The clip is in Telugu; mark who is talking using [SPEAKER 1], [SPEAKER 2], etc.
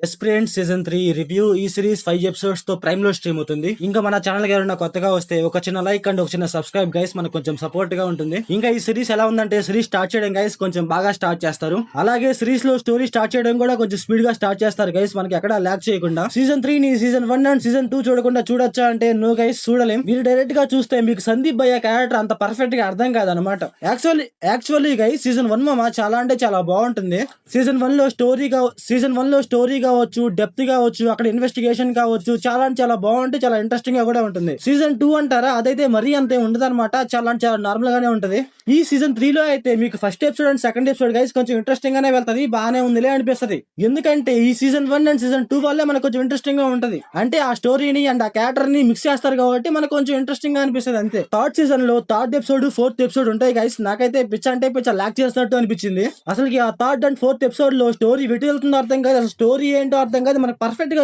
[SPEAKER 1] ఎస్ప్రెంట్ సీజన్ 3 రివ్యూ. ఈ సిరీస్ 5 ఎపిసోడ్స్ తో ప్రైమ్ లో స్ట్రీమ్ అవుతుంది. ఇంకా మన ఛానల్ కి ఎవరైనా కొత్తగా వస్తే ఒక చిన్న లైక్ అండ్ ఒక చిన్న సబ్స్క్రైబ్ గైస్, మనకు కొంచెం సపోర్ట్ గా ఉంటుంది. ఇంకా ఈ సిరీస్ ఎలా ఉందంటే, సిరీస్ స్టార్ట్ చేయడం గైస్ కొంచెం బాగా స్టార్ట్ చేస్తారు. అలాగే సిరీస్ లో స్టోరీ స్టార్ట్ చేయడం కూడా కొంచెం స్పీడ్ గా స్టార్ట్ చేస్తారు గైస్, మనకి ఎక్కడ ల్యాక్ చేయకుండా. సీజన్ 3 ని సీజన్ 1 అండ్ సీజన్ 2 చూడకుండా చూడొచ్చా అంటే నో గైస్, చూడలేం. మీరు డైరెక్ట్ గా చూస్తే మీకు సందీప్ భయ్య క్యారెక్టర్ అంత పర్ఫెక్ట్ గా అర్థం కాదనమాట. యాక్చువల్లీ గైస్ సీజన్ 1 మామ చాలా అంటే చాలా బాగుంటుంది. సీజన్ 1 లో స్టోరీ కావచ్చు, డెప్త్ కావచ్చు, అక్కడ ఇన్వెస్టిగేషన్ కావచ్చు, చాలా అంటే చాలా బాగుంటుంది, చాలా ఇంట్రెస్టింగ్ గా కూడా ఉంటుంది. సీజన్ 2 అంటారా, అదైతే మరీ అంతే ఉండదు అనమాట, చాలా అంటే చాలా నార్మల్ గానే ఉంటది. ఈ సీజన్ 3 లో అయితే మీకు first episode and second episode guys కొంచెం ఇంట్రెస్టింగ్ గానే వెళ్తది, బాగానే ఉందిలే అనిపిస్తది. ఎందుకంటే ఈ సీజన్ 1 అండ్ సీజన్ 2 వల్లే మనకు కొంచెం ఇంట్రెస్టింగ్ గా ఉంటది. అంటే ఆ స్టోరీని అండ్ ఆ క్యారెక్టర్ ని మిక్స్ చేస్తారు కాబట్టి మనకు కొంచెం ఇంట్రెస్టింగ్ గా అనిపిస్తుంది అంతే. థర్డ్ సీజన్ లో థర్డ్ ఎపిసోడ్, ఫోర్త్ ఎపిసోడ్ ఉంటాయి గైస్. నాకైతే పిచ్చ అంటే పిచ్చ లాక్ చేసినట్టు అనిపించింది. అసలు ఆ థర్డ్ అండ్ ఫోర్త్ ఎపిసోడ్ లో స్టోరీ వెటి వెళ్తుందో అర్థం కాదు, అసలు స్టోరీ ఏంటో అర్థం కాదు, మనకు పర్ఫెక్ట్ గా